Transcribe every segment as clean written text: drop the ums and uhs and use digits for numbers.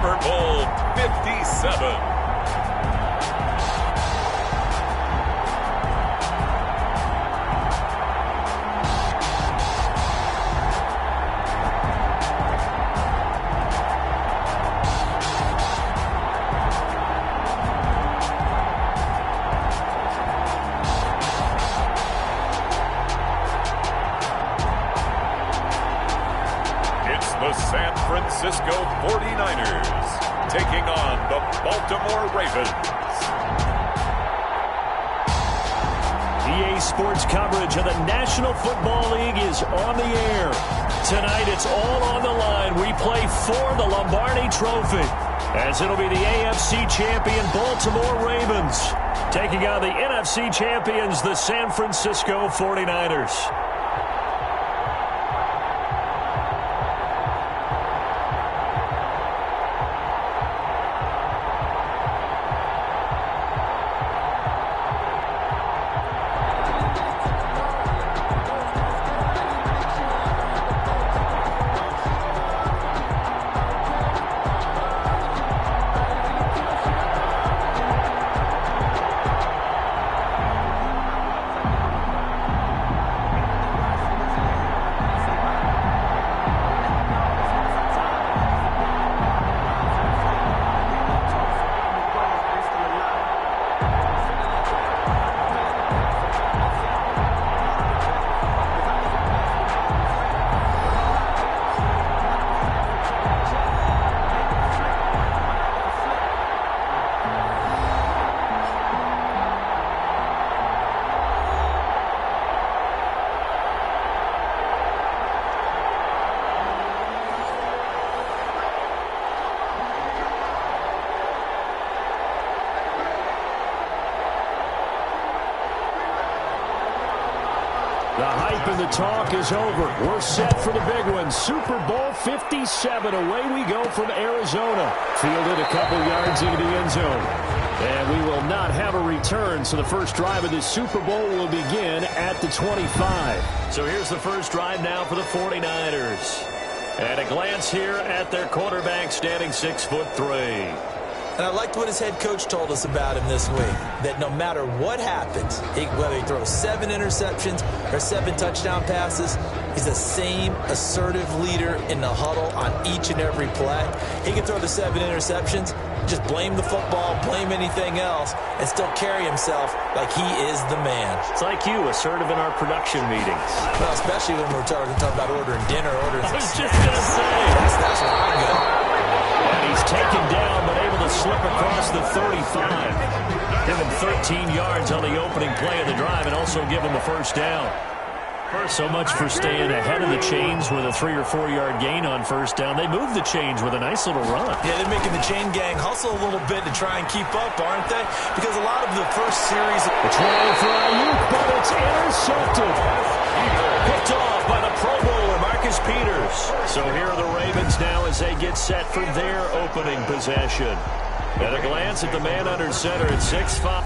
Super Bowl 57. The San Francisco 49ers taking on the Baltimore Ravens. EA Sports coverage of the National Football League is on the air. Tonight it's all on the line. We play for the Lombardi Trophy, as it'll be the AFC champion Baltimore Ravens taking on the NFC champions, the San Francisco 49ers. The hype and the talk is over. We're set for the big one. Super Bowl 57. Away we go from Arizona. Fielded a couple yards into the end zone. And we will not have a return, so the first drive of this Super Bowl will begin at the 25. So here's the first drive now for the 49ers. And a glance here at their quarterback, standing 6'3". And I liked what his head coach told us about him this week, that no matter what happens, whether he throws 7 interceptions or 7 touchdown passes, he's the same assertive leader in the huddle on each and every play. He can throw the 7 interceptions, just blame the football, blame anything else, and still carry himself like he is the man. It's like you, assertive in our production meetings. Well, especially when we're talking about ordering dinner, ordering I was just going to say. That's what I'm good. And he's taken down, but able to slip across the 35. Give him 13 yards on the opening play of the drive and also give him the first down. So much for staying ahead of the chains with a 3 or 4 yard gain on first down. They moved the chains with a nice little run. Yeah, they're making the chain gang hustle a little bit to try and keep up, aren't they? Because a lot of the first series... The try for Ayuk, but it's intercepted. Picked off by the Pro Bowler, Marcus Peters. So here are the Ravens now as they get set for their opening possession. At a glance at the man under center at 6'5".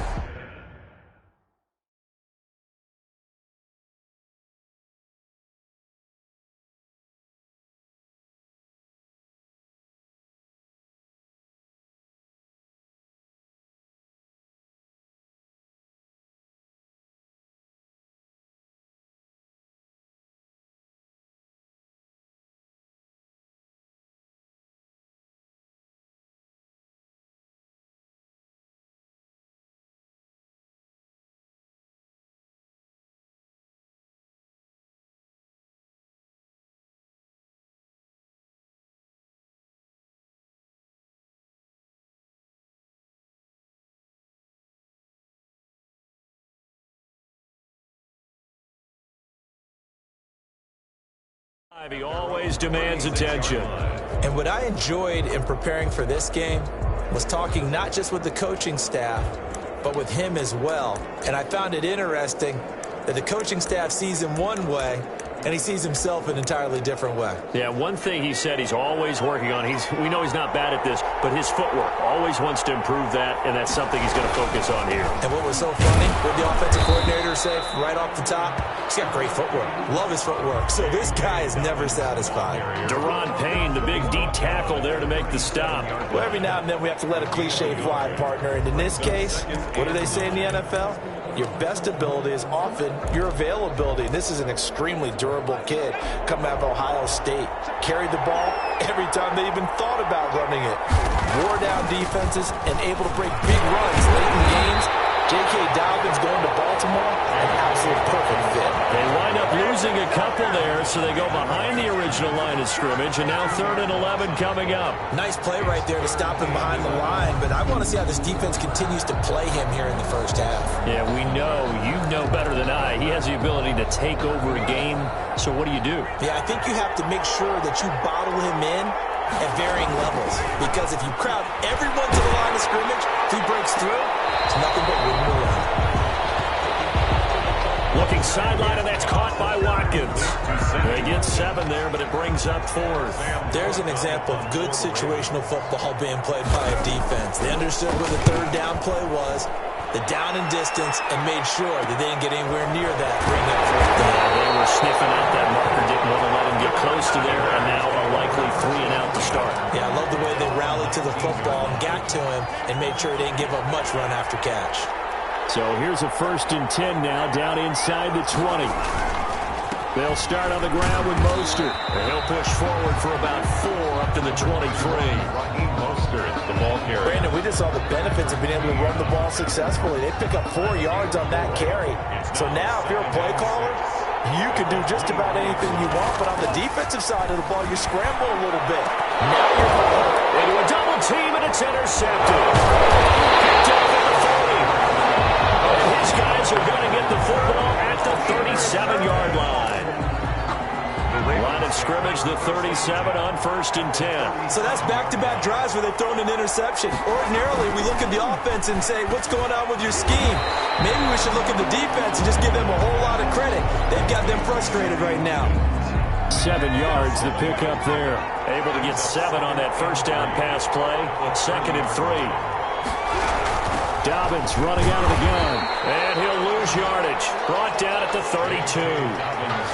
He always demands attention. And what I enjoyed in preparing for this game was talking not just with the coaching staff, but with him as well. And I found it interesting that the coaching staff sees him one way, and he sees himself an entirely different way. Yeah, one thing he said he's always working on, we know he's not bad at this, but his footwork, always wants to improve that, and that's something he's going to focus on here. And what was so funny, what the offensive coordinator said right off the top, he's got great footwork. Love his footwork. So this guy is never satisfied. Deron Payne, the big D tackle there to make the stop. Well, every now and then we have to let a cliche fly, partner. And in this case, what do they say in the NFL? Your best ability is often your availability. And this is an extremely durable kid coming out of Ohio State. Carried the ball every time they even thought about running it. Wore down defenses and able to break big runs late in games. J.K. Dobbins going to Baltimore, an absolute perfect fit. They wind up losing a couple there, so they go behind the original line of scrimmage, and now 3rd and 11 coming up. Nice play right there to stop him behind the line, but I want to see how this defense continues to play him here in the first half. Yeah, we know. You know better than I. He has the ability to take over a game, so what do you do? Yeah, I think you have to make sure that you bottle him in at varying levels, because if you crowd everyone to the line of scrimmage, if he breaks through, it's nothing but room to run. Looking sideline, and that's caught by Watkins. They get 7 there, but it brings up 4th. There's an example of good situational football being played by a defense. They understood where the 3rd down play was, the down and distance, and made sure that they didn't get anywhere near that. Bring that 4th down. They were sniffing out that marker, didn't want to let him get close to there, and now a likely 3 and out to start. Yeah, I love the way they rallied to the football and got to him and made sure he didn't give up much run after catch. So here's a 1st and 10 now, down inside the 20. They'll start on the ground with Mostert. And he'll push forward for about 4 up to the 23. Mostert, the ball carrier. Brandon, we just saw the benefits of being able to run the ball successfully. They pick up 4 yards on that carry. So now, if you're a play caller, you can do just about anything you want. But on the defensive side of the ball, you scramble a little bit. Now you're into a double team, and it's intercepted. Picked up at the 40. And his guys are going to get the football at the 37-yard line. Line of scrimmage, the 37 on 1st and 10. So that's back-to-back drives where they've thrown an interception. Ordinarily, we look at the offense and say, what's going on with your scheme? Maybe we should look at the defense and just give them a whole lot of credit. They've got them frustrated right now. 7 yards, the pickup there. Able to get 7 on that 1st down pass play. 2nd and 3. Dobbins running out of the gun. And he'll lose yardage. Brought down at the 32.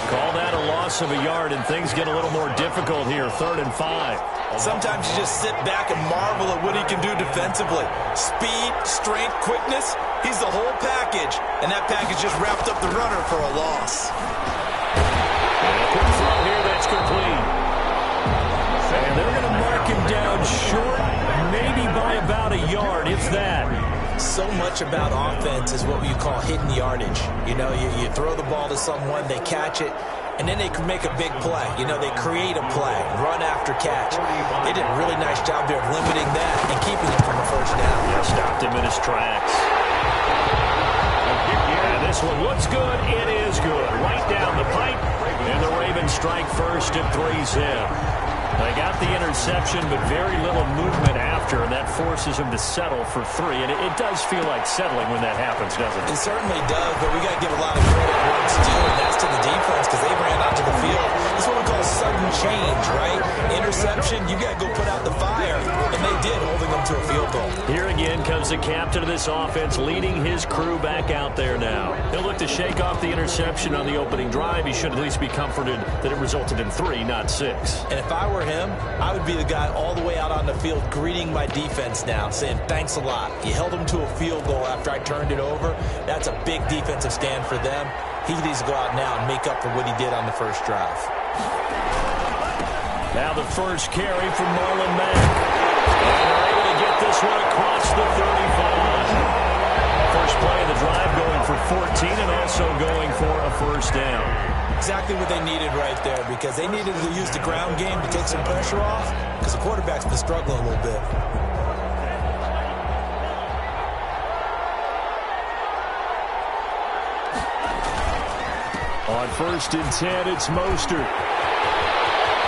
Call that a loss of a yard, and things get a little more difficult here. 3rd and 5. Sometimes you just sit back and marvel at what he can do defensively. Speed, strength, quickness. He's the whole package. And that package just wrapped up the runner for a loss. And a quick throw here, that's complete. And they're going to mark him down short, maybe by about a yard, if that. So much about offense is what you call hidden yardage. You know, you throw the ball to someone, they catch it, and then they can make a big play. You know, they create a play, run after catch. They did a really nice job there of limiting that and keeping it from a 1st down. Yeah, stopped him in his tracks. Yeah, this one looks good. It is good. Right down the pipe, and the Ravens strike first at 3-zip. They got the interception, but very little movement after, and that forces him to settle for 3. And it does feel like settling when that happens, doesn't it? It certainly does, but we got to give a lot of credit where it's due, and that's to the defense because they ran out to the field. This is what we call sudden change, right? Interception, you got to go put out the fire, and they did, holding them to a field goal. Here again comes the captain of this offense, leading his crew back out there now. He'll look to shake off the interception on the opening drive. He should at least be comforted that it resulted in 3, not 6. And if I were him, I would be the guy all the way out on the field greeting my defense now, saying thanks a lot. You held them to a field goal after I turned it over. That's a big defensive stand for them. He needs to go out now and make up for what he did on the 1st drive. Now the first carry from Marlon Mack. And they're able to get this one across the 35. First play of the drive going for 14 and also going for a 1st down. Exactly what they needed right there because they needed to use the ground game to take some pressure off because the quarterback's been struggling a little bit. On 1st and 10, it's Mostert.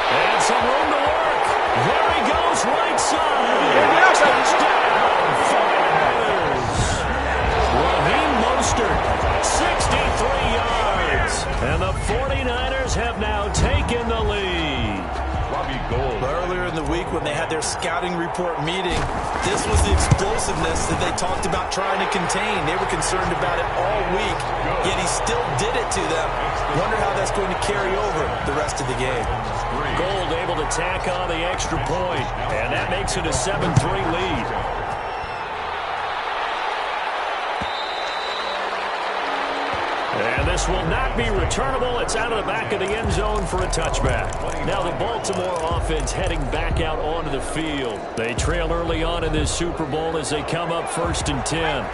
And some room to work. There he goes, right side. Touchdown, 49ers. Raheem Mostert, 63 yards. And the 49ers have scouting report meeting, this was the explosiveness that they talked about trying to contain. They were concerned about it all week, yet he still did it to them. Wonder how that's going to carry over the rest of the game. Gold able to tack on the extra point, and that makes it a 7-3 lead. And this will not be returnable. It's out of the back of the end zone for a touchback. Now the Baltimore offense heading back out onto the field. They trail early on in this Super Bowl as they come up 1st and 10.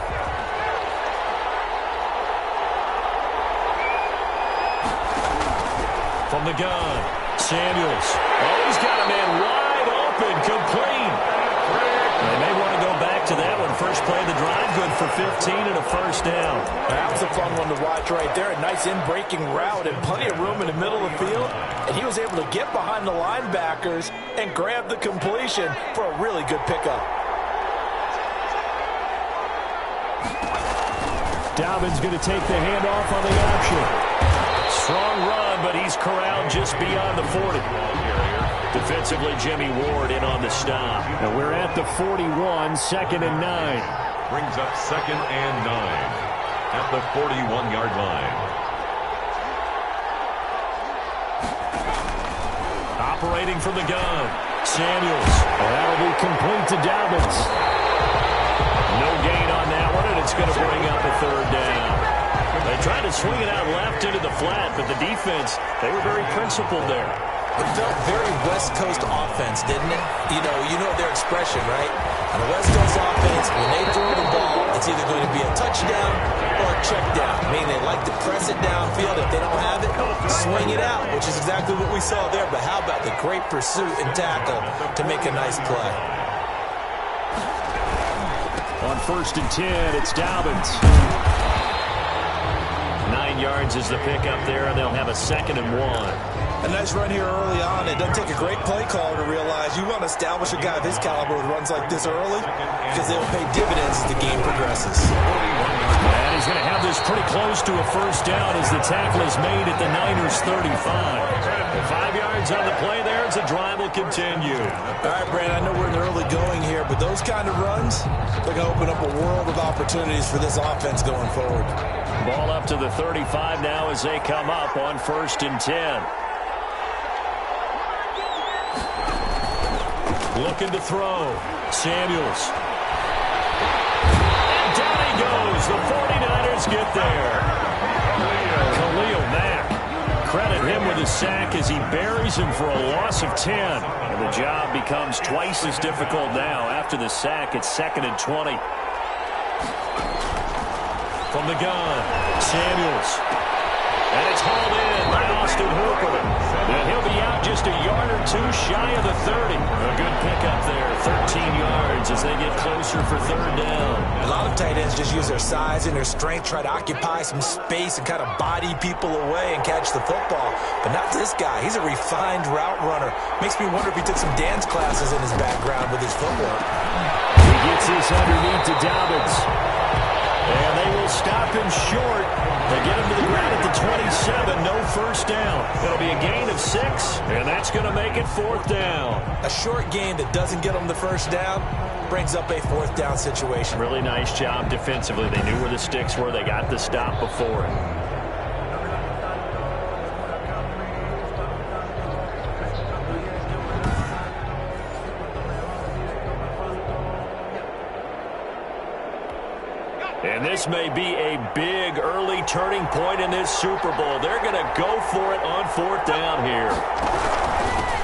From the gun, Samuels. Oh, he's got a man wide open, complete. They may want to go back to that one. First play of the drive, good for 15 and a first down. That was a fun one to watch right there. A nice in-breaking route and plenty of room in the middle of the field. And he was able to get behind the linebackers and grab the completion for a really good pickup. Dobbins going to take the handoff on the option. Strong run, but he's corralled just beyond the 40. Defensively, Jimmy Ward in on the stop. And we're at the 41, 2nd and 9. Brings up 2nd and 9 at the 41-yard line. Operating from the gun, Samuels. And that'll be complete to Dobbins. No gain on that one, and it's going to bring up a 3rd down. They tried to swing it out left into the flat, but the defense, they were very principled there. It felt very West Coast offense, didn't it? You know their expression, right? On the West Coast offense, when they throw the ball, it's either going to be a touchdown or a check down. Meaning they like to press it downfield. If they don't have it, swing it out, which is exactly what we saw there. But how about the great pursuit and tackle to make a nice play? On 1st and 10, it's Dobbins. 9 yards is the pickup there, and they'll have a 2nd and 1. A nice run here early on. It doesn't take a great play caller to realize you want to establish a guy of his caliber with runs like this early because they will pay dividends as the game progresses. And he's going to have this pretty close to a 1st down as the tackle is made at the Niners' 35. 5 yards on the play there as the drive will continue. All right, Brandon, I know we're in the early going here, but those kind of runs, they're going to open up a world of opportunities for this offense going forward. Ball up to the 35 now as they come up on 1st and 10. Looking to throw. Samuels. And down he goes. The 49ers get there. Khalil Mack. Credit him with a sack as he buries him for a loss of 10. And the job becomes twice as difficult now. After the sack, it's 2nd and 20. From the gun, Samuels. And it's hauled in by Austin Hooper. And he'll be out just a yard or two shy of the 30. A good pickup there, 13 yards as they get closer for 3rd down. A lot of tight ends just use their size and their strength, try to occupy some space and kind of body people away and catch the football. But not this guy. He's a refined route runner. Makes me wonder if he took some dance classes in his background with his footwork. He gets this underneath to Dobbins. And they will stop him short. They get him to the ground at the 27. No 1st down. It'll be a gain of 6, and that's going to make it 4th down. A short gain that doesn't get them the 1st down brings up a 4th down situation. Really nice job defensively. They knew where the sticks were. They got the stop before it. And this may be a big early turning point in this Super Bowl. They're going to go for it on 4th down here.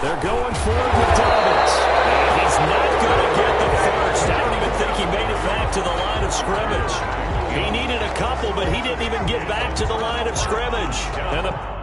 They're going for it with Dobbins. And he's not going to get the 1st. I don't even think he made it back to the line of scrimmage. He needed a couple, but he didn't even get back to the line of scrimmage. And the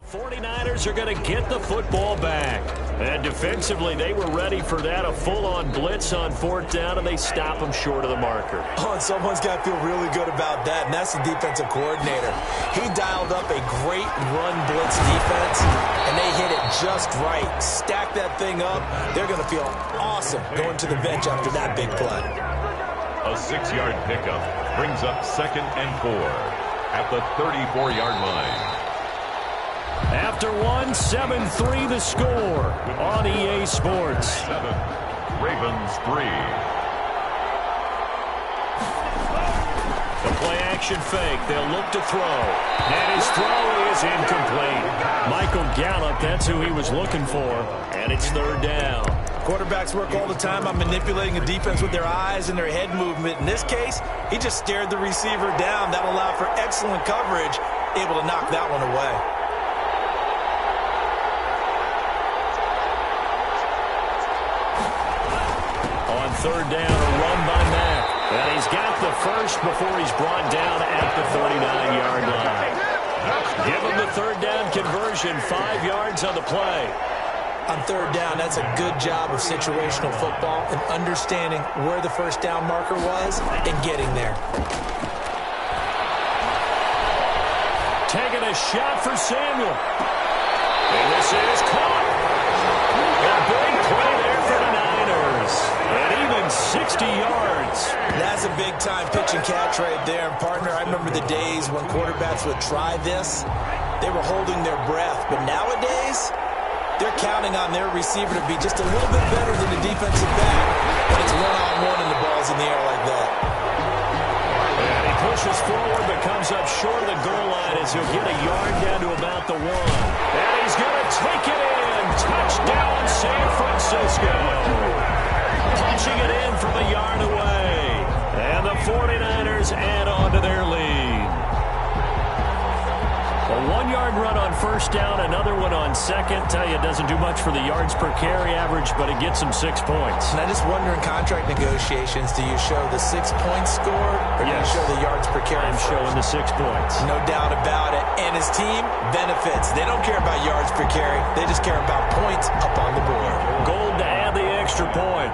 49ers are going to get the football back. And defensively, they were ready for that, a full-on blitz on 4th down, and they stop them short of the marker. Oh, and someone's got to feel really good about that, and that's the defensive coordinator. He dialed up a great run blitz defense, and they hit it just right. Stack that thing up. They're going to feel awesome going to the bench after that big play. A 6-yard pickup brings up 2nd and 4 at the 34-yard line. After 7-3 the score on EA Sports. 7, Ravens 3. The play-action fake. They'll look to throw. And his throw is incomplete. Michael Gallup, that's who he was looking for. And it's 3rd down. Quarterbacks work all the time on manipulating a defense with their eyes and their head movement. In this case, he just stared the receiver down. That allowed for excellent coverage, able to knock that one away. On 3rd down, a run by Mack. And he's got the first before he's brought down at the 39-yard line. Give him the 3rd down conversion, 5 yards on the play. On 3rd down, that's a good job of situational football and understanding where the 1st down marker was and getting there. Taking a shot for Samuel. And this is caught. A big play there for the Niners. And even 60 yards. That's a big-time pitch and catch right there. And, partner, I remember the days when quarterbacks would try this. They were holding their breath. But nowadays, they're counting on their receiver to be just a little bit better than the defensive back when it's one-on-one and the ball's in the air like that. And he pushes forward but comes up short of the goal line as he'll get a yard down to about the 1. And he's going to take it in. Touchdown, San Francisco. Punching it in from a yard away. And the 49ers add on to their lead. A 1-yard run on 1st down, another one on 2nd. Tell you, it doesn't do much for the yards per carry average, but it gets them 6 points. And I just wonder in contract negotiations, do you show the 6 points scored or do you show the yards per carry? I'm showing the 6 points. No doubt about it. And his team benefits. They don't care about yards per carry. They just care about points up on the board. Gold to add the extra point.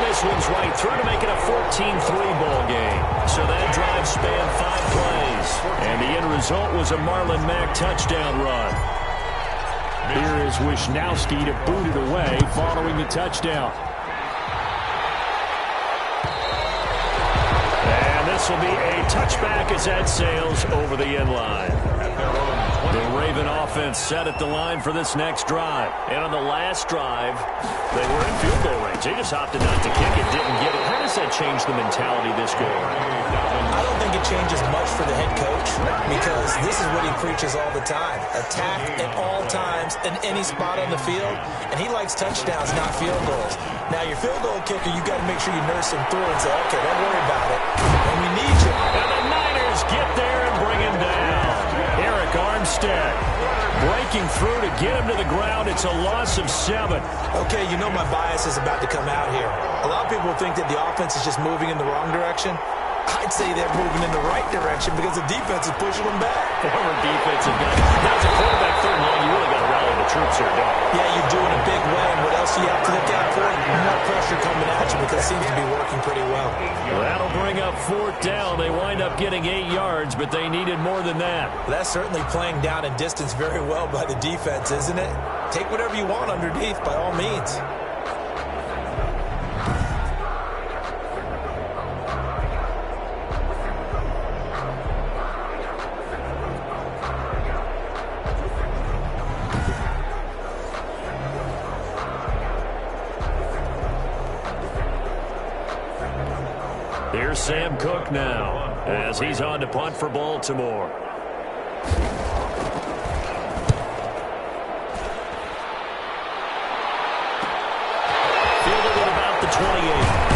This one's right through to make it a 14-3 ball game. So that drive spanned 5 plays. And the end result was a Marlon Mack touchdown run. Here is Wisnowski to boot it away following the touchdown. And this will be a touchback as that sails over the end line. The Raven offense set at the line for this next drive. And on the last drive, they were in field goal range. They just opted not to kick it, didn't get it. How does that change the mentality this go around? I don't think it changes much for the head coach because this is what he preaches all the time. Attack at all times in any spot on the field. And he likes touchdowns, not field goals. Now, your field goal kicker, you got to make sure you nurse him through and say, okay, don't worry about it. And we need you. And the Niners get there and bring him down. Eric Armstead breaking through to get him to the ground. It's a loss of 7. Okay, you know my bias is about to come out here. A lot of people think that the offense is just moving in the wrong direction. I'd say they're moving in the right direction because the defense is pushing them back. Former defensive guy. Now, as a quarterback, 3rd and long, you really got to rally the troops here, don't you? Yeah, you do in a big way. And what else do you have to look out for? More pressure coming at you because it seems to be working pretty well. That'll bring up 4th down. They wind up getting 8 yards, but they needed more than that. Well, that's certainly playing down in distance very well by the defense, isn't it? Take whatever you want underneath, by all means. Here's Sam Cook now as he's on to punt for Baltimore. Fielded at about the 28.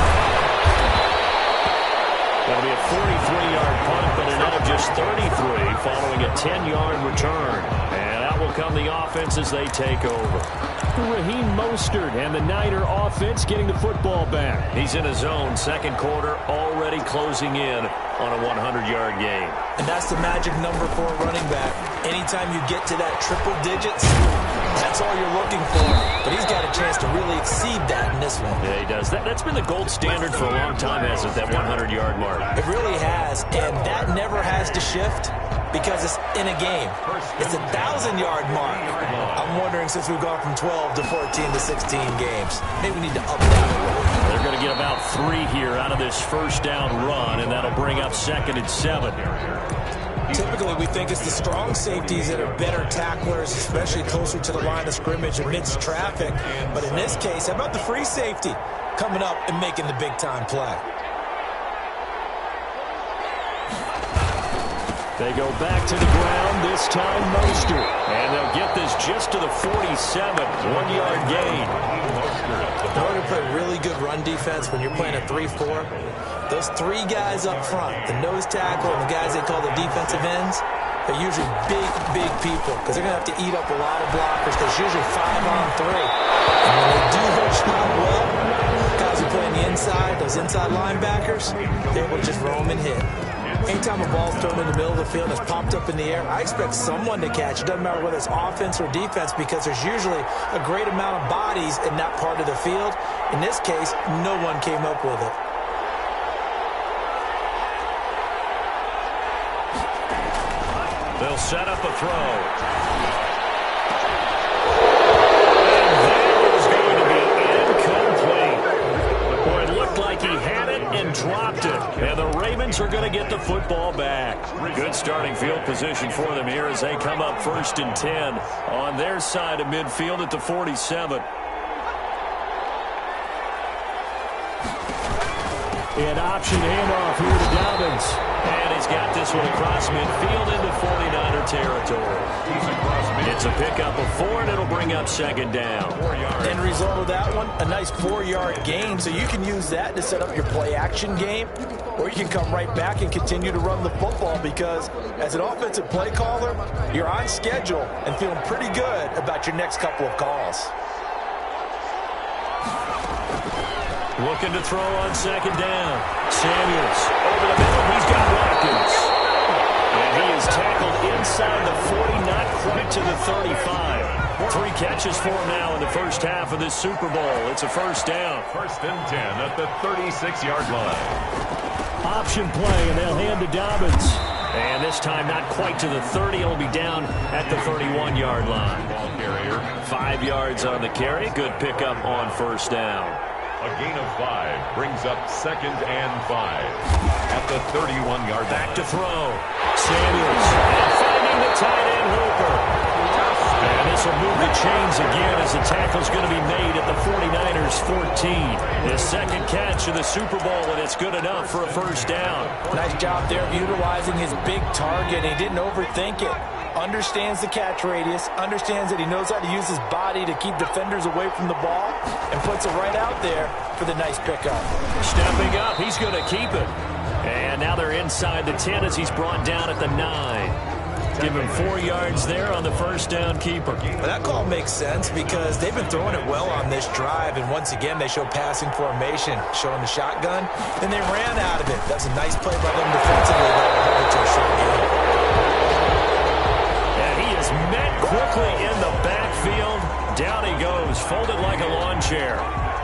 That'll be a 43-yard punt, but a net of just 33 following a 10-yard return. And out will come the offense as they take over. Raheem Mostert and the Niner offense getting the football back. He's in his zone, 2nd quarter, already already closing in on a 100-yard game. And that's the magic number for a running back. Anytime you get to that triple digits, that's all you're looking for. But he's got a chance to really exceed that in this one. Yeah, he does. That's been the gold standard for a long time, hasn't it, that 100-yard mark? It really has, and that never has to shift because it's in a game. It's a 1,000-yard mark. I'm wondering, since we've gone from 12 to 14 to 16 games, maybe we need to up that. They're going to get about 3 here out of this first down run, and that'll bring up 2nd and 7. Typically, we think it's the strong safeties that are better tacklers, especially closer to the line of scrimmage amidst traffic. But in this case, how about the free safety coming up and making the big-time play? They go back to the ground, this time Mostert. And they'll get this just to the 47, 1-yard gain. In order to play really good run defense when you're playing a 3-4, those 3 guys up front, the nose tackle and the guys they call the defensive ends, they're usually big people because they're going to have to eat up a lot of blockers because usually 5 on 3. And when they do their job well, guys who play on the inside, those inside linebackers, they're able to just roam and hit. Anytime a ball's thrown in the middle of the field and it's popped up in the air, I expect someone to catch. It doesn't matter whether it's offense or defense because there's usually a great amount of bodies in that part of the field. In this case, no one came up with it. They'll set up a throw. He had it and dropped it. And the Ravens are going to get the football back. Good starting field position for them here as they come up 1st and 10 on their side of midfield at the 47. An option handoff here to Dobbins. And he's got this one across midfield into 49er territory. It's a pickup of 4, and it'll bring up 2nd down. End result of that one, a nice 4-yard gain. So you can use that to set up your play-action game, or you can come right back and continue to run the football because as an offensive play caller, you're on schedule and feeling pretty good about your next couple of calls. Looking to throw on 2nd down. Samuels over the middle. He's got Watkins. And he is tackled inside the 40, not quite to the 35. 3 catches for him now in the first half of this Super Bowl. It's a 1st down. 1st and 10 at the 36-yard line. Option play, and they'll hand to Dobbins. And this time not quite to the 30. He'll be down at the 31-yard line. Ball carrier. 5 yards on the carry. Good pickup on 1st down. A gain of 5 brings up 2nd and 5 at the 31-yard line. Back to throw. Samuels and finding the tight end Hooper. And this will move the chains again as the tackle's going to be made at the 49ers 14. His 2nd catch of the Super Bowl, and it's good enough for a 1st down. Nice job there of utilizing his big target. He didn't overthink it. Understands the catch radius, understands that he knows how to use his body to keep defenders away from the ball, and puts it right out there for the nice pickup. Stepping up, he's going to keep it. And now they're inside the 10 as he's brought down at the 9. Give him 4 yards there on the 1st down keeper. Well, that call makes sense because they've been throwing it well on this drive, and once again they show passing formation, showing the shotgun. Then they ran out of it. That's a nice play by them defensively that will hold it to a short game. Met quickly in the backfield. Down he goes, folded like a lawn chair.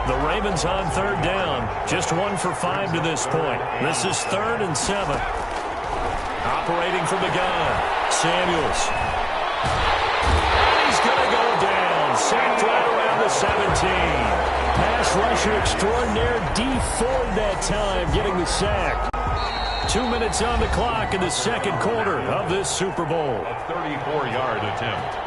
The Ravens on 3rd down. Just 1 for 5 to this point. This is 3rd and 7. Operating from the gun. Samuels. And he's going to go down. Sacked right around the 17. Pass rusher extraordinaire. Dee Ford that time getting the sack. 2 minutes on the clock in the 2nd quarter of this Super Bowl. A 34-yard attempt.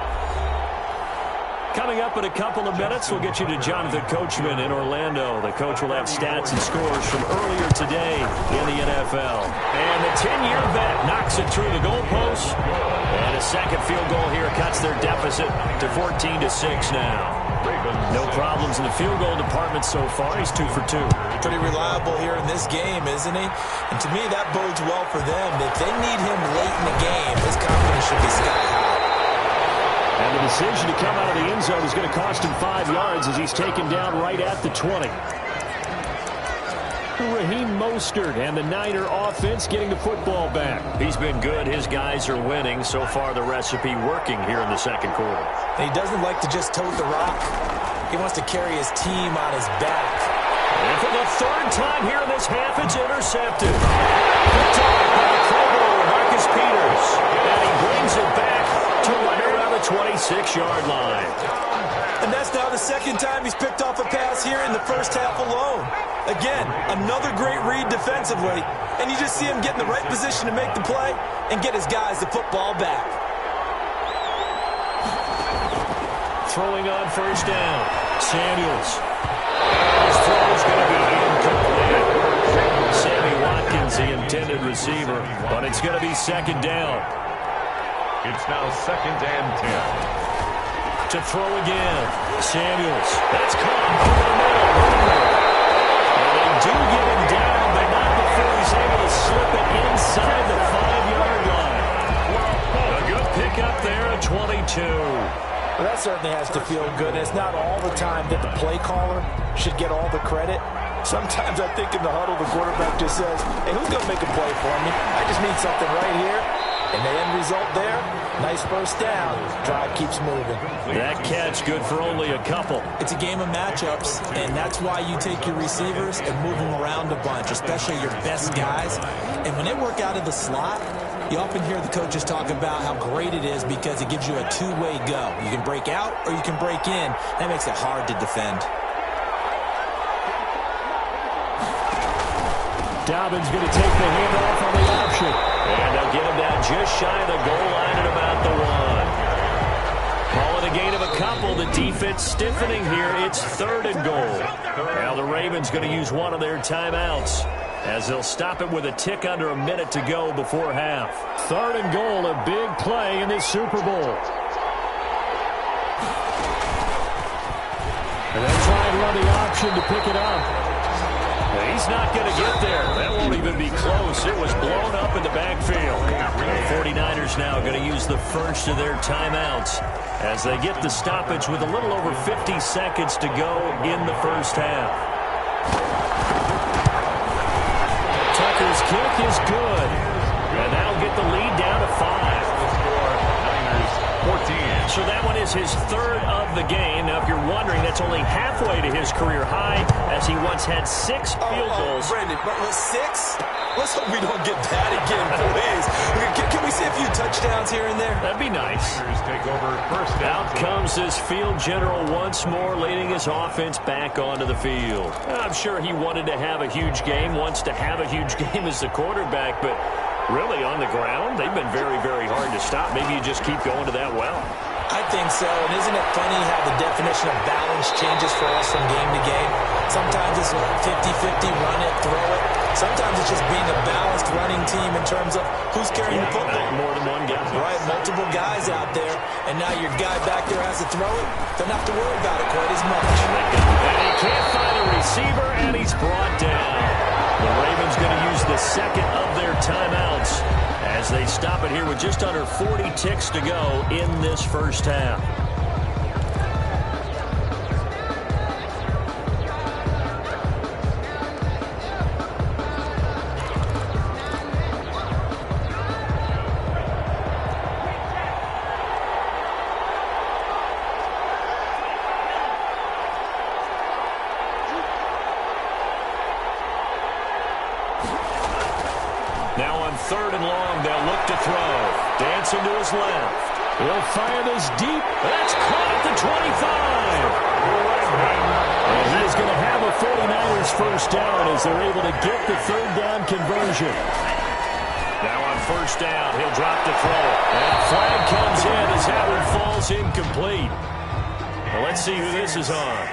Coming up in a couple of minutes, we'll get you to Jonathan Coachman in Orlando. The coach will have stats and scores from earlier today in the NFL. And the 10-year vet knocks it through the goalpost. And a 2nd field goal here cuts their deficit to 14-6 now. No problems in the field goal department so far. He's 2 for 2. Pretty reliable here in this game, isn't he? And to me, that bodes well for them. If they need him late in the game, his confidence should be sky high. And the decision to come out of the end zone is going to cost him 5 yards as he's taken down right at the 20. Raheem Mostert and the Niner offense getting the football back. He's been good. His guys are winning. So far, the recipe working here in the second quarter. And he doesn't like to just tote the rock. He wants to carry his team on his back. And for the third time here in this half, it's intercepted. Picked off by the Pro Bowler, Marcus Peters. And he brings it back to right around the 26-yard line. And that's now the second time he's picked off a pass here in the first half alone. Again, another great read defensively. And you just see him get in the right position to make the play and get his guys the football back. Throwing on first down. Samuels. His throw is going to be incomplete. Sammy Watkins, the intended receiver, but it's going to be second down. It's now second and 10. To throw again. Samuels. That's caught over the middle. And they do get him down, but not before he's able to slip it inside the 5-yard line. A good pickup there at 22. Well, that certainly has to feel good. And it's not all the time that the play caller should get all the credit. Sometimes I think in the huddle, the quarterback just says, hey, who's going to make a play for me? I just need something right here. And the end result there, nice first down. Drive keeps moving. That catch good for only a couple. It's a game of matchups, and that's why you take your receivers and move them around a bunch, especially your best guys. And when they work out of the slot, you often hear the coaches talk about how great it is because it gives you a two-way go. You can break out or you can break in. That makes it hard to defend. Dobbins going to take the handoff on the option. And they'll get him down just shy of the goal line at about the 1. Call it a gain of a couple. The defense stiffening here. It's third and goal. Now the Ravens going to use one of their timeouts as they'll stop it with a tick under a minute to go before half. Third and goal, a big play in this Super Bowl. And they'll try and run the option to pick it up. He's not going to get there. That won't even be close. It was blown up in the backfield. The 49ers now going to use the first of their timeouts as they get the stoppage with a little over 50 seconds to go in the first half. Tucker's kick is good. And that'll get the lead down to 5. 14. So that one is his third of the game. Now, if you're wondering, that's only halfway to his career high, as he once had 6 field goals. Brandon, but 6? Let's hope we don't get that again, please. Can we see a few touchdowns here and there? That'd be nice. Take over first down. Out comes this field general once more, leading his offense back onto the field. I'm sure he wanted to have a huge game, wants to have a huge game as the quarterback, but really on the ground, they've been very, very hard to stop. Maybe you just keep going to that well. I think so, and isn't it funny how the definition of balance changes for us from game to game? Sometimes it's 50-50, run it, throw it. Sometimes it's just being a balanced running team in terms of who's carrying the football. More than one guy. Right, multiple guys out there, and now your guy back there has to throw it. Don't have to worry about it quite as much. And he can't find a receiver, and he's brought down. The Ravens going to use the second of their timeouts as they stop it here with just under 40 ticks to go in this first half. Now on third and long, they'll look to throw. Dancing to his left. He'll fire this deep. That's caught at the 25. And he is going to have a 49ers first down as they're able to get the third down conversion. Now on first down, he'll drop to throw. And flag comes in as that one falls incomplete. Well, let's see who this is on.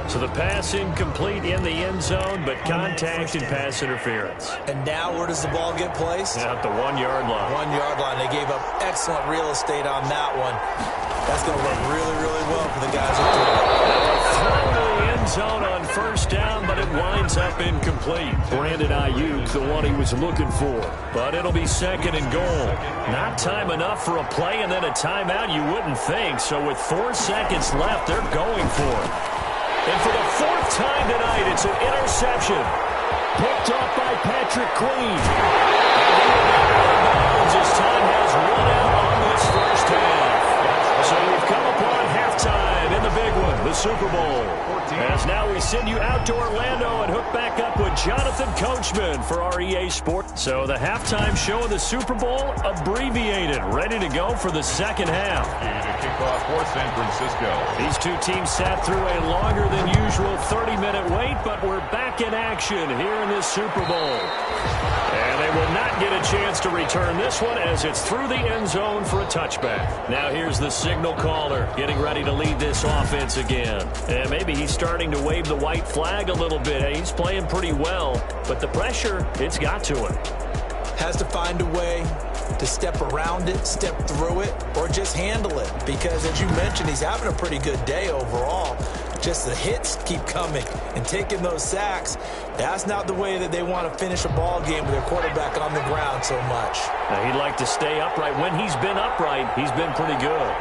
So the pass incomplete in the end zone, but contact and pass interference. And now where does the ball get placed? At the 1-yard line. 1-yard line. They gave up excellent real estate on that one. That's going to work really, really well for the guys up Throw to the end zone on first down, but it winds up incomplete. Brandon Ayuk, the one he was looking for. But it'll be second and goal. Not time enough for a play and then a timeout, you wouldn't think. So with 4 seconds left, they're going for it. And for the fourth time tonight, it's an interception. Picked up by Patrick Queen. And he will be out of bounds as time has run out on this first half. So we've come upon halftime in the big one, the Super Bowl. As now we send you out to Orlando and hook back up with Jonathan Coachman for our EA Sports. So the halftime show of the Super Bowl abbreviated, ready to go for the second half. Kickoff for San Francisco. These two teams sat through a longer than usual 30-minute wait, but we're back in action here in this Super Bowl. And they will not get a chance to return this one as it's through the end zone for a touchback. Now here's the signal caller getting ready to lead this offense again. And maybe he's starting to wave the white flag a little bit. He's playing pretty well, but the pressure, it's got to him. Has to find a way to step around it, step through it, or just handle it. Because as you mentioned, he's having a pretty good day overall. Just the hits keep coming and taking those sacks. That's not the way that they want to finish a ball game with their quarterback on the ground so much. Now, he'd like to stay upright. When he's been upright, he's been pretty good.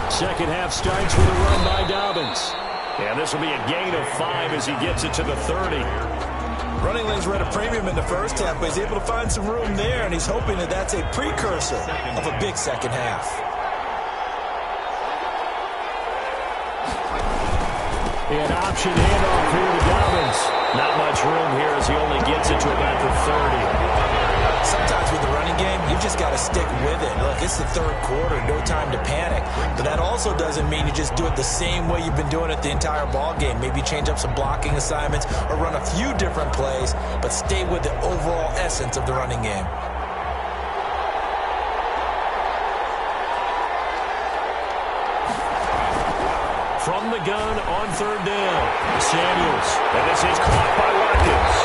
Second half starts with a run by Dobbins. And this will be a gain of 5 as he gets it to the 30. Running lanes were at a premium in the first half, but he's able to find some room there, and he's hoping that that's a precursor of a big second half. An option handoff here to Dobbins. Not much room here as he only gets it to about the 30. Sometimes with the running game, you just got to stick with it. Look, it's the third quarter, no time to panic. But that also doesn't mean you just do it the same way you've been doing it the entire ball game. Maybe change up some blocking assignments or run a few different plays, but stay with the overall essence of the running game. From the gun on third down, Samuels. And this is caught by Watkins.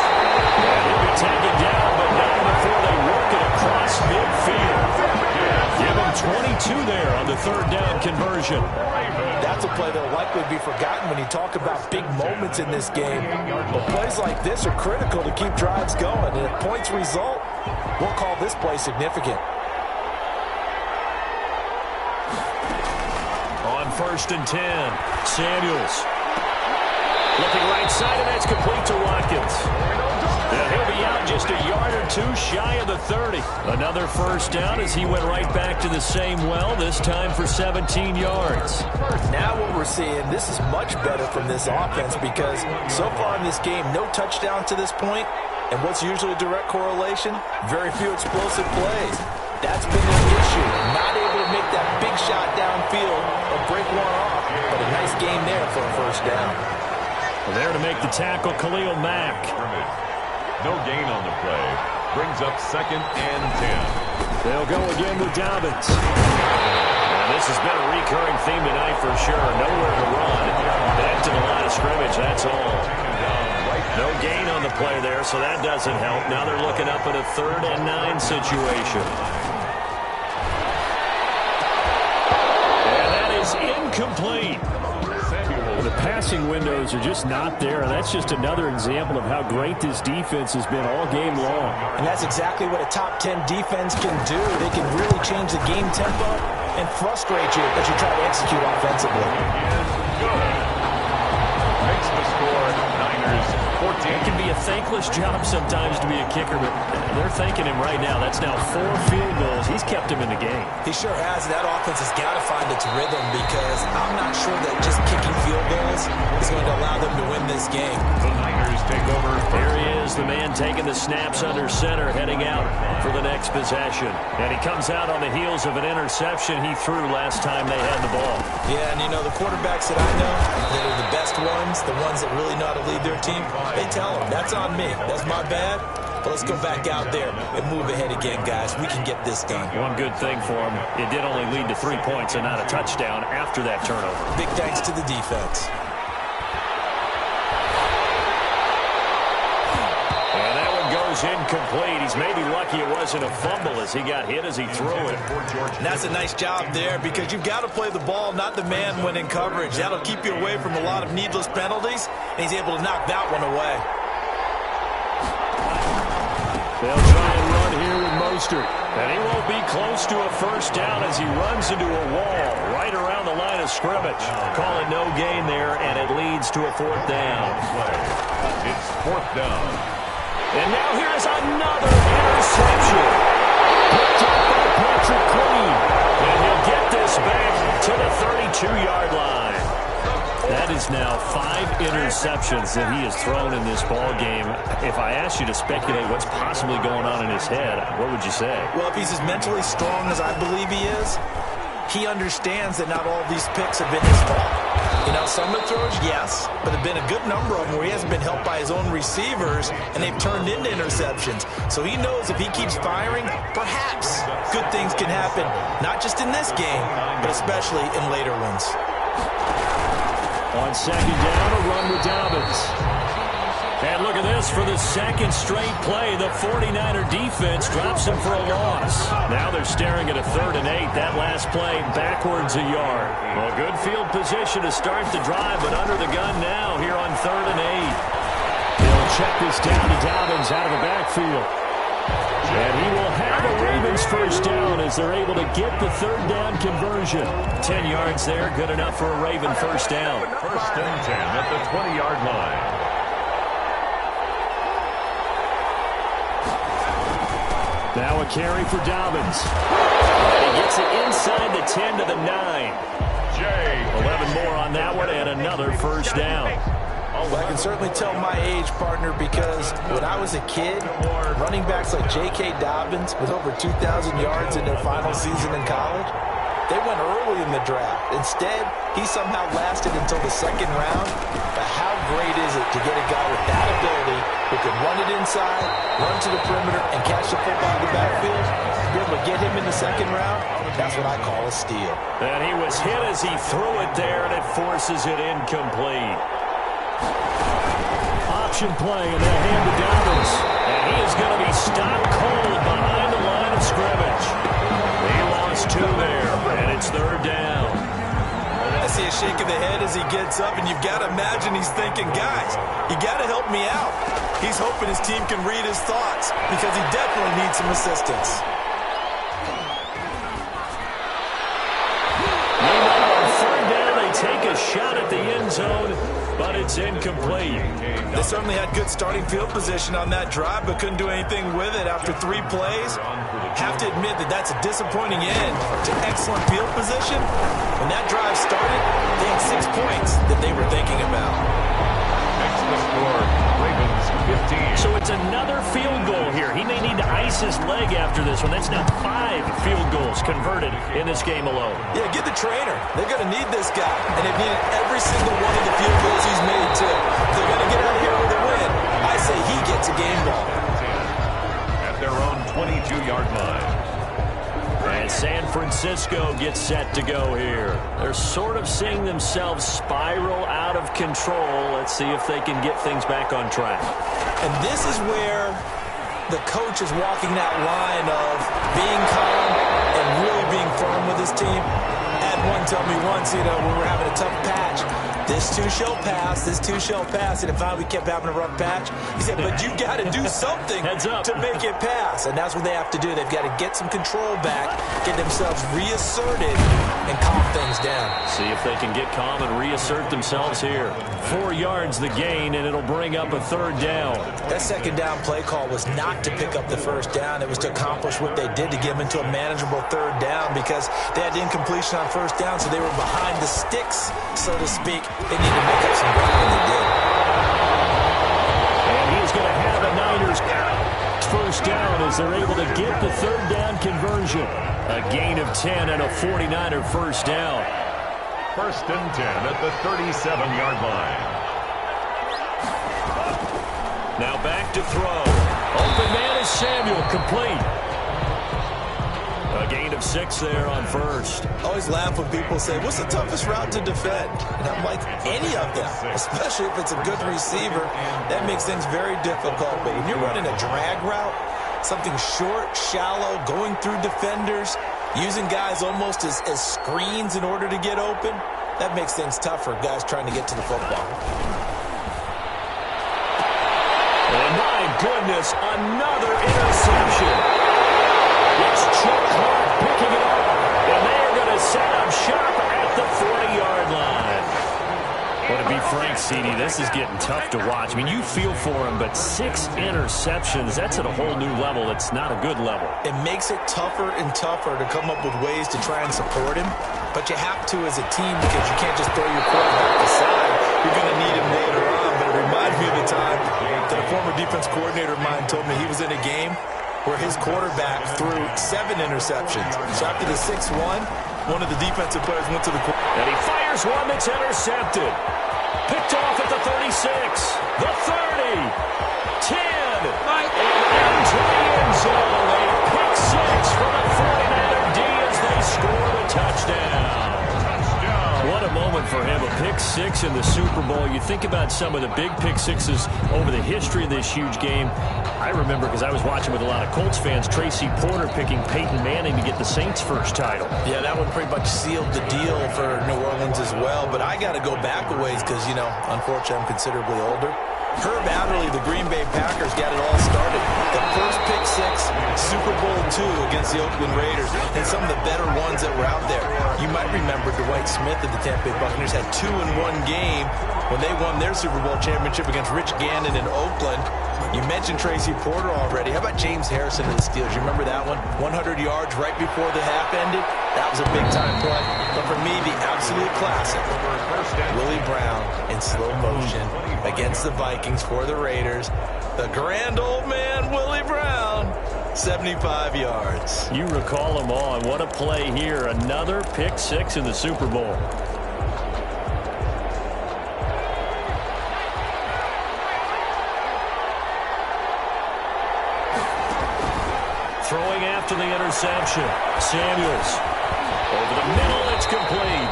And he'll be taken down, but not before they work it across midfield. Give him 22 there on the third down conversion. That's a play that will likely be forgotten when you talk about big moments in this game. But plays like this are critical to keep drives going. And if points result, we'll call this play significant. On 1st and 10, Samuels. Looking right side, and that's complete to Watkins. And he'll be out just a yard or two shy of the 30. Another first down as he went right back to the same well, this time for 17 yards. Now what we're seeing, this is much better from this offense because so far in this game, no touchdown to this point. And what's usually a direct correlation? Very few explosive plays. That's been an issue. Not able to make that big shot downfield or break one off. But a nice game there for a first down. There to make the tackle, Khalil Mack. No gain on the play. Brings up 2nd and 10. They'll go again with Dobbins. And this has been a recurring theme tonight for sure. Nowhere to run. Back to the line of scrimmage, that's all. No gain on the play there, so that doesn't help. Now they're looking up at a 3rd and 9 situation. And that is incomplete. The passing windows are just not there, and that's just another example of how great this defense has been all game long. And that's exactly what a top 10 defense can do. They can really change the game tempo and frustrate you as you try to execute offensively. Makes the score, Niners 14. It can be a thankless job sometimes to be a kicker, but they're thanking him right now. That's now 4 field goals. He's kept him in the game. He sure has. That offense has got to find its rhythm because I'm not sure that just kicking field goals is going to allow them to win this game. The Niners take over. Here he is, the man taking the snaps under center, heading out for the next possession. And he comes out on the heels of an interception he threw last time they had the ball. Yeah, and you know, the quarterbacks that I know that are the best ones, the ones that really know how to lead their team, they tell them, that's on me. That's my bad. But let's go back out there and move ahead again, guys. We can get this done. One good thing for him, it did only lead to 3 points and not a touchdown after that turnover. Big thanks to the defense. And that one goes incomplete. He's maybe lucky it wasn't a fumble as he got hit as he threw it. And that's a nice job there because you've got to play the ball, not the man when in coverage. That'll keep you away from a lot of needless penalties, and he's able to knock that one away. They'll try and run here with Mostert. And he won't be close to a first down as he runs into a wall right around the line of scrimmage. Calling no gain there, and it leads to a fourth down. It's fourth down. And now here's another interception. Picked up by Patrick Queen. And he'll get this back to the 32-yard line. That is now 5 interceptions that he has thrown in this ball game. If I asked you to speculate what's possibly going on in his head, what would you say? Well, if he's as mentally strong as I believe he is, he understands that not all of these picks have been his fault. You know, some of the throws, yes, but there have been a good number of them where he hasn't been helped by his own receivers, and they've turned into interceptions. So he knows if he keeps firing, perhaps good things can happen, not just in this game, but especially in later ones. On second down, a run with Dobbins. And look at this for the second straight play. The 49er defense drops him for a loss. Now they're staring at a 3rd and 8. That last play backwards a yard. Well, good field position to start the drive, but under the gun now here on 3rd and 8. They'll check this down to Dobbins out of the backfield. And he will have a Ravens first down as they're able to get the 3rd down conversion. 10 yards there, good enough for a Raven first down. First and 10 at the 20-yard line. Now a carry for Dobbins. And he gets it inside the 10 to the 9. 11 more on that one and another first down. Well, I can certainly tell my age, partner, because when I was a kid, running backs like J.K. Dobbins with over 2,000 yards in their final season in college, they went early in the draft. Instead, he somehow lasted until the 2nd round. But how great is it to get a guy with that ability who can run it inside, run to the perimeter, and catch the football in the backfield? Be able to get him in the 2nd round, that's what I call a steal. And he was hit as he threw it there, and it forces it incomplete. Option play, and they'll hand to Dobbins. And he is going to be stopped cold behind the line of scrimmage. He lost 2 there, and it's 3rd down. I see a shake of the head as he gets up, and you've got to imagine he's thinking, guys, you got to help me out. He's hoping his team can read his thoughts because he definitely needs some assistance. Meanwhile, on 3rd down, they take a shot at the end zone, but it's incomplete. They certainly had good starting field position on that drive, but couldn't do anything with it after 3 plays. Have to admit that that's a disappointing end to excellent field position. When that drive started, they had 6 points that they were thinking about. Next the score, Ravens 15. So it's another field goal here. He may need to ice his leg after this one. That's now 5 field goals converted in this game alone. Yeah, get the trainer. They're going to need this guy. And they've needed every single one of the field goals he's made, too. If they're going to get out here with a win, I say he gets a game ball. At their own 22-yard line. And San Francisco gets set to go here. They're sort of seeing themselves spiral out of control. Let's see if they can get things back on track. And this is where the coach is walking that line of being calm and really being firm with his team. Had one tell me once, when we were having a tough patch, this too shall pass, this too shall pass. And finally we kept having a rough patch. He said, but you got to do something to make it pass. And that's what they have to do. They've got to get some control back, get themselves reasserted, and calm things down. See if they can get calm and reassert themselves here. 4 yards the gain, and it'll bring up a 3rd down. That 2nd down play call was not to pick up the 1st down. It was to accomplish what they did to get them into a manageable 3rd down because they had incompletion on 1st down, so they were behind the sticks, so to speak. They need to make up some ground, and they did. And he's going to have a Niners first down as they're able to get the 3rd down conversion. A gain of 10 and a 49er first down. First and 10 at the 37-yard line. Now back to throw. Open man is Samuel, complete. A gain of 6 there on first. Always laugh when people say, what's the toughest route to defend? And I'm like, any of them, especially if it's a good receiver. That makes things very difficult. But when you're running a drag route, something short, shallow, going through defenders, using guys almost as screens in order to get open, that makes things tough for guys trying to get to the football. And my goodness, another interception. It's Chuck Clark picking it up. And they are going to set up shop at the 40-yard line. Well, to be frank, CD, this is getting tough to watch. I mean, you feel for him, but 6 interceptions, that's at a whole new level. It's not a good level. It makes it tougher and tougher to come up with ways to try and support him, but you have to as a team because you can't just throw your quarterback aside. You're going to need him later on, but it reminds me of the time that a former defense coordinator of mine told me he was in a game where his quarterback threw 7 interceptions. So after the 6-1, one of the defensive players went to the quarterback. And he fires one that's intercepted. Picked off at the 36, the 30, 10, and into the end zone. A pick 6 for the 49er D as they score the touchdown. What a moment for him, a pick 6 in the Super Bowl. You think about some of the big pick 6s over the history of this huge game. I remember, because I was watching with a lot of Colts fans, Tracy Porter picking Peyton Manning to get the Saints' first title. Yeah, that one pretty much sealed the deal for New Orleans as well. But I got to go back a ways because, unfortunately, I'm considerably older. Herb Adderley, the Green Bay Packers, got it all started. The first pick 6, Super Bowl II against the Oakland Raiders, and some of the better ones that were out there. You might remember Dwight Smith of the Tampa Bay Buccaneers had 2 in one game when they won their Super Bowl championship against Rich Gannon in Oakland. You mentioned Tracy Porter already. How about James Harrison of the Steelers? You remember that one? 100 yards right before the half ended. That was a big-time play. But for me, the absolute classic, Willie Brown in slow motion against the Vikings for the Raiders. The grand old man, Willie Brown, 75 yards. You recall them all, and what a play here. Another pick 6 in the Super Bowl. Throwing after the interception. Samuels. Over the middle, it's complete.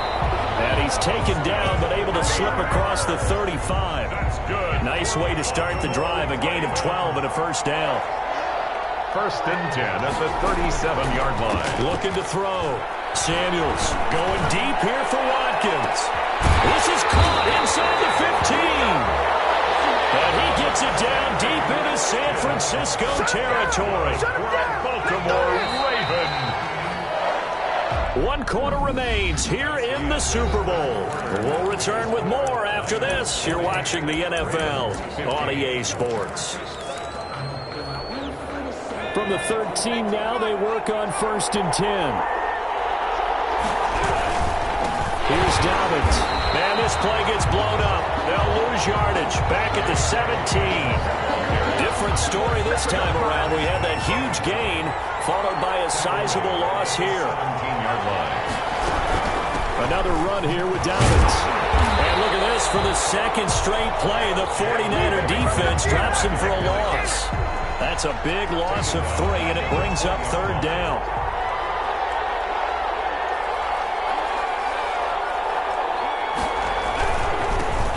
And he's taken down, but able to slip across the 35. That's good. Nice way to start the drive. A gain of 12 and a first down. 1st and 10 at the 37-yard line. Looking to throw. Samuels going deep here for Watkins. This is caught inside the 15. And he gets it down deep into San Francisco territory. Baltimore Ravens. 1 quarter remains here in the Super Bowl. We'll return with more after this. You're watching the NFL on EA Sports. From the 13 now, they work on 1st and 10. Here's Dobbins. And this play gets blown up. They'll lose yardage. Back at the 17. Different story this time around. We had that huge gain, followed by a sizable loss here. 17-yard line. Another run here with Dobbins. And look at this for the 2nd straight play. The 49er defense drops him for a loss. That's a big loss of 3, and it brings up 3rd down.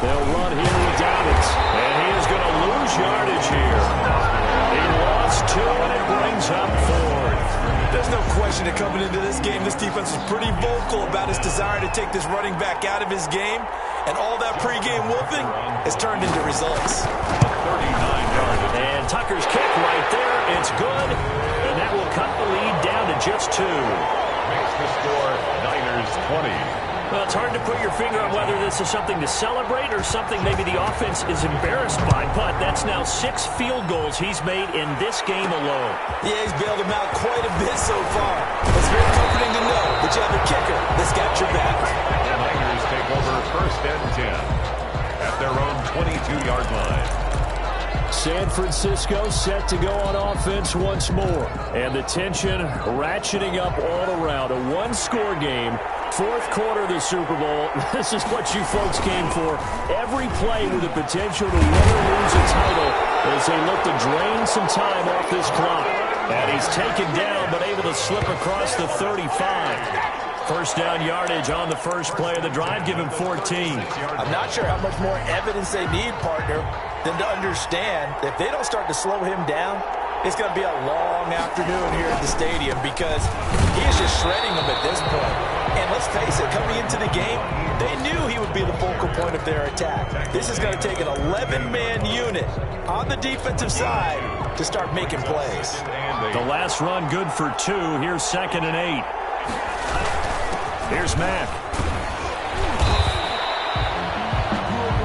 They'll run here with Dobbins. And he is going to lose yardage here. He lost 2, and it brings up 4th. There's no question that coming into this game, this defense was pretty vocal about its desire to take this running back out of his game. And all that pregame whooping has turned into results. 39-yard. And Tucker's kick right there. It's good. And that will cut the lead down to just 2. Makes the score Niners 20. Well, it's hard to put your finger on whether this is something to celebrate or something maybe the offense is embarrassed by, but that's now 6 field goals he's made in this game alone. Yeah, he's bailed them out quite a bit so far. It's very comforting to know that you have a kicker that's got your back. The Niners take over 1st and 10 at their own 22-yard line. San Francisco set to go on offense once more. And the tension ratcheting up all around. A 1-score game. 4th quarter of the Super Bowl. This is what you folks came for. Every play with the potential to win or lose a title as they look to drain some time off this clock. And he's taken down but able to slip across the 35. First down yardage on the first play of the drive. Give him 14. I'm not sure how much more evidence they need, partner, than to understand that if they don't start to slow him down, it's going to be a long afternoon here at the stadium because he is just shredding them at this point. And let's face it, coming into the game, they knew he would be the focal point of their attack. This is going to take an 11-man unit on the defensive side to start making plays. The last run good for 2. Here's 2nd and 8. Here's Mack.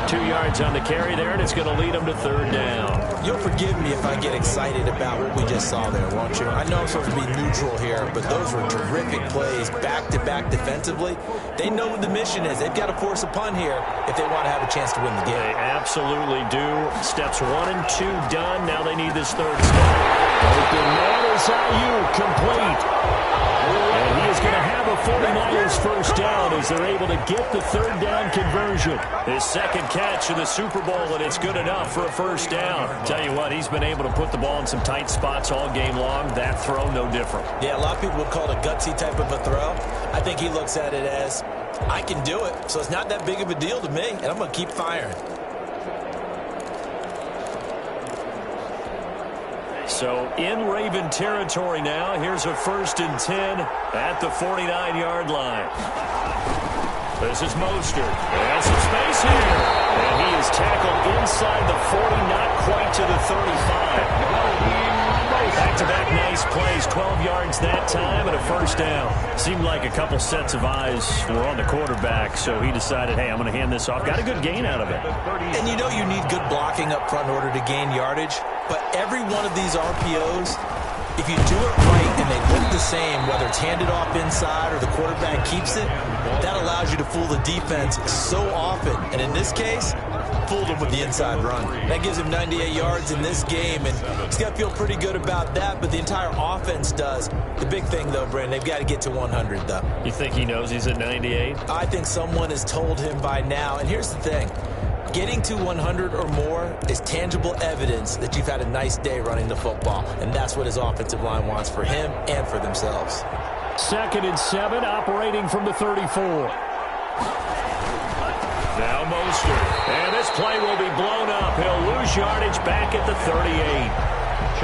2 yards on the carry there, and it's going to lead them to 3rd down. You'll forgive me if I get excited about what we just saw there, won't you? I know I'm supposed to be neutral here, but those were terrific plays back-to-back defensively. They know what the mission is. They've got to force a punt here if they want to have a chance to win the game. They absolutely do. Steps 1 and 2 done. Now they need this 3rd step. Open man is Ayuk, complete. And he is going to have a 49ers first down as they're able to get the 3rd down conversion. His 2nd catch in the Super Bowl, and it's good enough for a first down. Tell you what, he's been able to put the ball in some tight spots all game long. That throw, no different. Yeah, a lot of people would call it a gutsy type of a throw. I think he looks at it as, I can do it, so it's not that big of a deal to me, and I'm going to keep firing. So in Raven territory now. Here's a 1st and 10 at the 49-yard line. This is Mostert. And some space here. And he is tackled inside the 40, not quite to the 35. Back-to-back nice plays, 12 yards that time and a first down. Seemed like a couple sets of eyes were on the quarterback, so he decided, hey, I'm going to hand this off. Got a good gain out of it. And you know you need good blocking up front in order to gain yardage, but every one of these RPOs, if you do it right and they look the same, whether it's handed off inside or the quarterback keeps it, that allows you to fool the defense so often. And in this case, fooled him with the inside run. That gives him 98 yards in this game, and he's got to feel pretty good about that, but the entire offense does. The big thing, though, Brandon, they've got to get to 100, though. You think he knows he's at 98? I think someone has told him by now, and here's the thing. Getting to 100 or more is tangible evidence that you've had a nice day running the football, and that's what his offensive line wants for him and for themselves. 2nd and 7, operating from the 34. Now Mostert. And this play will be blown up. He'll lose yardage back at the 38.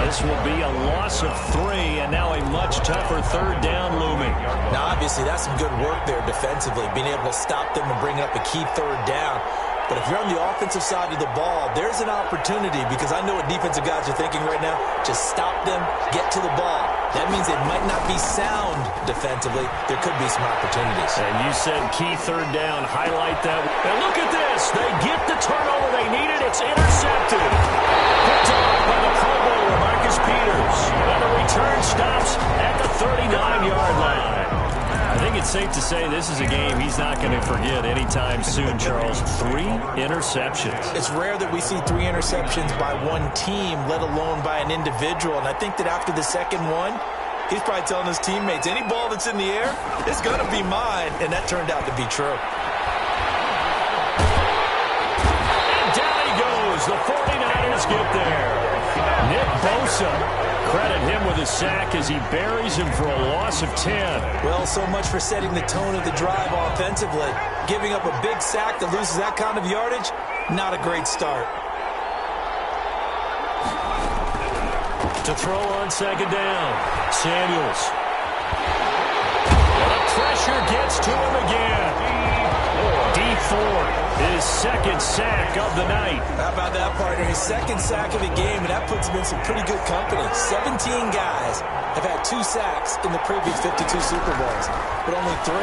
This will be a loss of 3, and now a much tougher 3rd down looming. Now, obviously, that's some good work there defensively, being able to stop them and bring up a key 3rd down. But if you're on the offensive side of the ball, there's an opportunity, because I know what defensive guys are thinking right now. Just stop them, get to the ball. That means they might not be sound defensively. There could be some opportunities. And you said key 3rd down. Highlight that. And look at this. They get the turnover they needed. It's intercepted. Picked off by the Pro Bowler, Marcus Peters. And the return stops at the 39-yard line. I think it's safe to say this is a game he's not going to forget anytime soon, Charles. 3 interceptions. It's rare that we see 3 interceptions by one team, let alone by an individual. And I think that after the 2nd one, he's probably telling his teammates, any ball that's in the air, it's going to be mine. And that turned out to be true. And down he goes. The 49ers get there. Nick Bosa, credit him with a sack as he buries him for a loss of 10. Well, so much for setting the tone of the drive offensively. Giving up a big sack that loses that kind of yardage, not a great start. To throw on 2nd down, Samuels. The pressure gets to him again. Dee Ford, his 2nd sack of the night. How about that, partner? His 2nd sack of the game, and that puts him in some pretty good company. 17 guys have had 2 sacks in the previous 52 Super Bowls, but only 3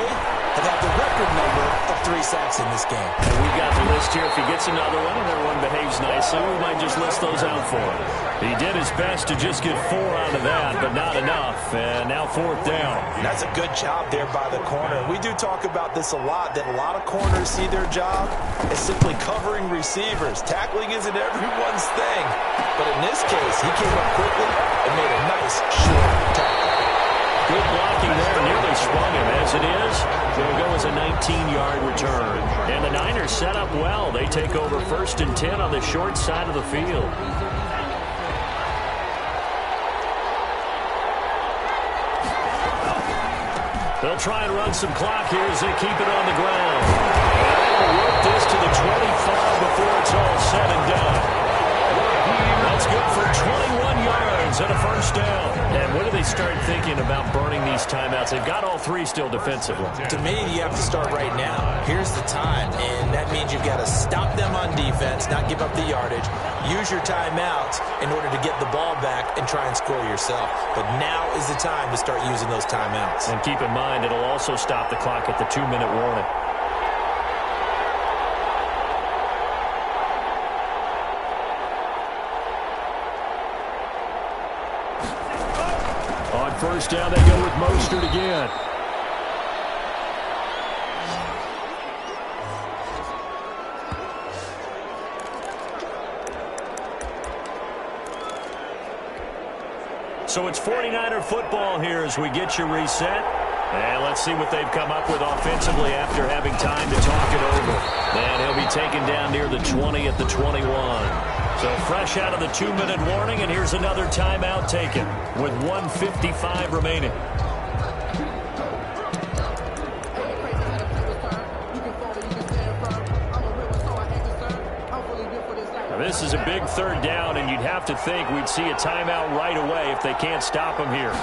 have had the record number of 3 sacks in this game. And we've got the list here. If he gets another one and everyone behaves nicely, we might just list those out for him. He did his best to just get 4 out of that, but not enough. And now 4th down. That's a good job there by the corner. We do talk about this a lot, that a lot of corners see their job as simply covering receivers. Tackling isn't everyone's thing. But in this case, he came up quickly and made a nice short tackle. Good blocking there, nearly sprung him. As it is, it'll go as a 19-yard return. And the Niners set up well. They take over 1st and 10 on the short side of the field. They'll try and run some clock here as they keep it on the ground. And they'll work this to the 25 before it's all said and done. That's good for 21 yards and a first down. And what do they start thinking about burning these timeouts? They've got all three still defensively. To me, you have to start right now. Here's the time, and that means you've got to stop them on defense, not give up the yardage, use your timeouts in order to get the ball back and try and score yourself. But now is the time to start using those timeouts. And keep in mind, it'll also stop the clock at the 2-minute warning. On first down, they go with Mostert again. So it's 49er football here as we get you reset. And let's see what they've come up with offensively after having time to talk it over. And he'll be taken down near the 20 at the 21. So fresh out of the 2-minute warning, and here's another timeout taken with 1:55 remaining. Now this is a big third down, and you'd have to think we'd see a timeout right away if they can't stop him here.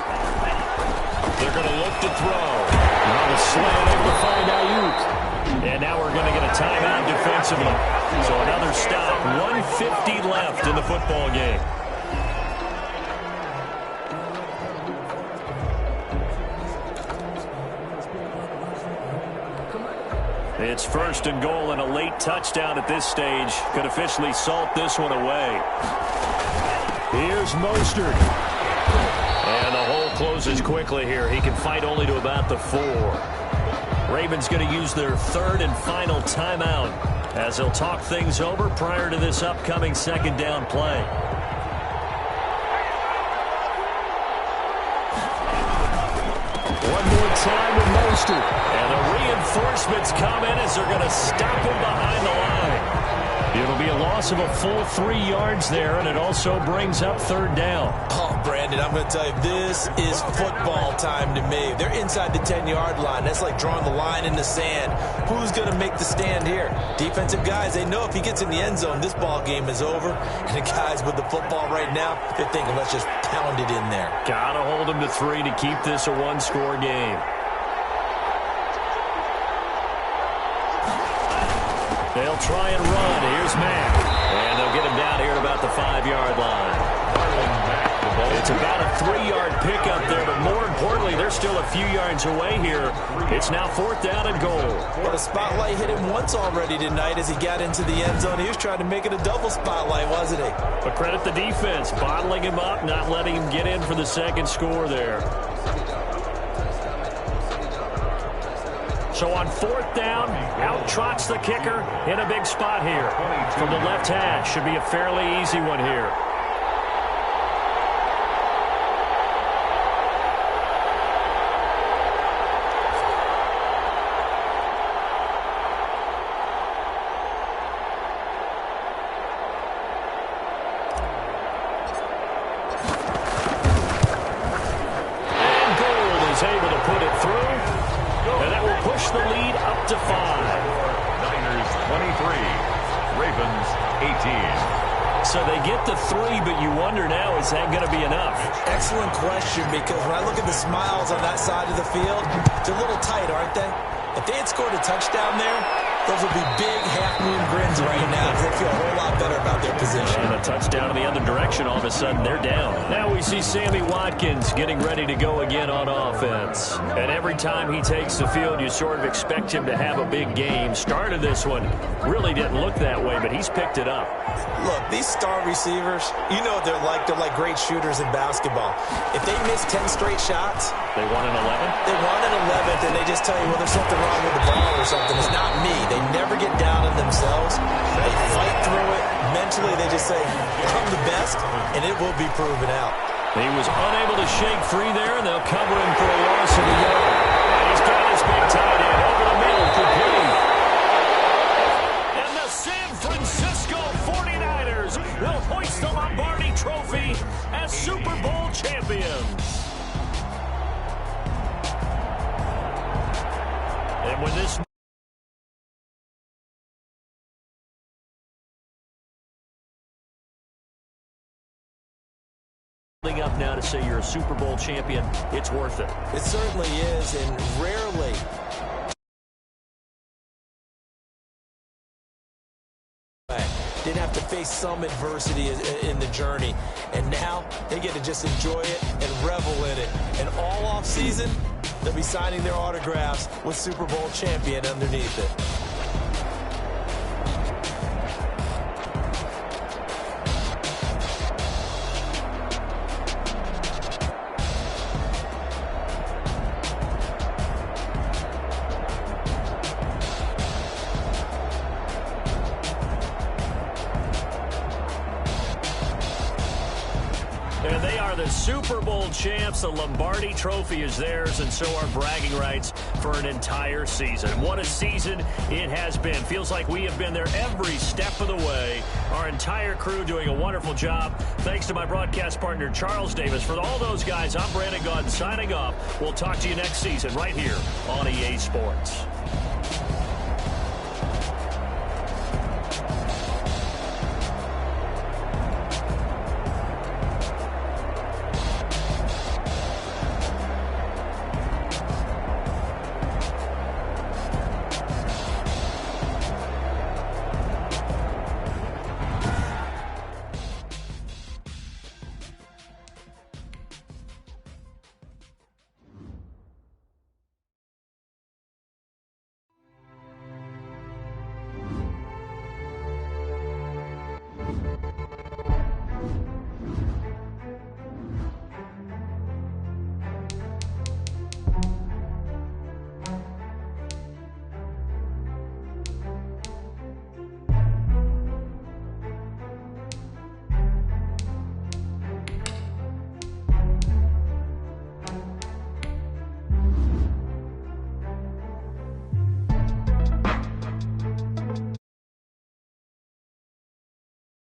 They're going to look to throw. Now the slant able to find Ayuk. And now we're going to get a timeout defensively. So another stop. 1:50 left in the football game. It's first and goal, and a late touchdown at this stage could officially salt this one away. Here's Mostert. And the hole closes quickly here. He can fight only to about the 4. Ravens going to use their third and final timeout as they'll talk things over prior to this upcoming second down play. One more time with Mostert. And the reinforcements come in as they're going to stop him behind the line. It'll be a loss of a full 3 yards there, and it also brings up third down. Oh, Brandon, I'm going to tell you, this is football time to me. They're inside the 10-yard line. That's like drawing the line in the sand. Who's going to make the stand here? Defensive guys, they know if he gets in the end zone, this ball game is over. And the guys with the football right now, they're thinking, let's just pound it in there. Got to hold him to 3 to keep this a one-score game. They'll try and run. Here's Mack. And they'll get him down here at about the 5-yard line. It's about a 3-yard pickup there, but more importantly, they're still a few yards away here. It's now 4th down and goal. Well, the spotlight hit him once already tonight as he got into the end zone. He was trying to make it a double spotlight, wasn't he? But credit the defense, bottling him up, not letting him get in for the second score there. So on 4th down, out trots the kicker in a big spot here. From the left hash, should be a fairly easy one here. And Gould is able to put it through. And that will push the lead up to 5. Niners 23, Ravens 18. So they get the 3, but you wonder now, is that going to be enough? Excellent question, because when I look at the smiles on that side of the field, they're a little tight, aren't they? If they had scored a touchdown there, those would be big half-moon grins right now because they feel a whole lot better about their position. And a touchdown in the other direction, all of a sudden they're down. Now we see Sammy Watkins getting ready to go again on offense. And every time he takes the field, you sort of expect him to have a big game. Started this one, really didn't look that way, but he's picked it up. Look, these star receivers, you know what they're like. They're like great shooters in basketball. If they miss 10 straight shots, They won an 11? they won an 11th, and they just tell you, well, there's something wrong with the ball or something. It's not me. They never get down on themselves. They fight through it. Mentally, they just say, I'm the best, and it will be proven out. He was unable to shake free there, and they'll cover him for a loss of a yard. And he's got his big tight end over the middle, complete. And the San Francisco 49ers will hoist the Lombardi Trophy as Super Bowl champions. And when this Up now to say you're a Super Bowl champion, it's worth it. It certainly is, and rarely didn't have to face some adversity in the journey, and now they get to just enjoy it and revel in it. And all off season, they'll be signing their autographs with Super Bowl champion underneath it. And they are the Super Bowl champs. The Lombardi Trophy is theirs, and so are bragging rights for an entire season. What a season it has been. Feels like we have been there every step of the way. Our entire crew doing a wonderful job. Thanks to my broadcast partner, Charles Davis. For all those guys, I'm Brandon Gaudin signing off. We'll talk to you next season right here on EA Sports.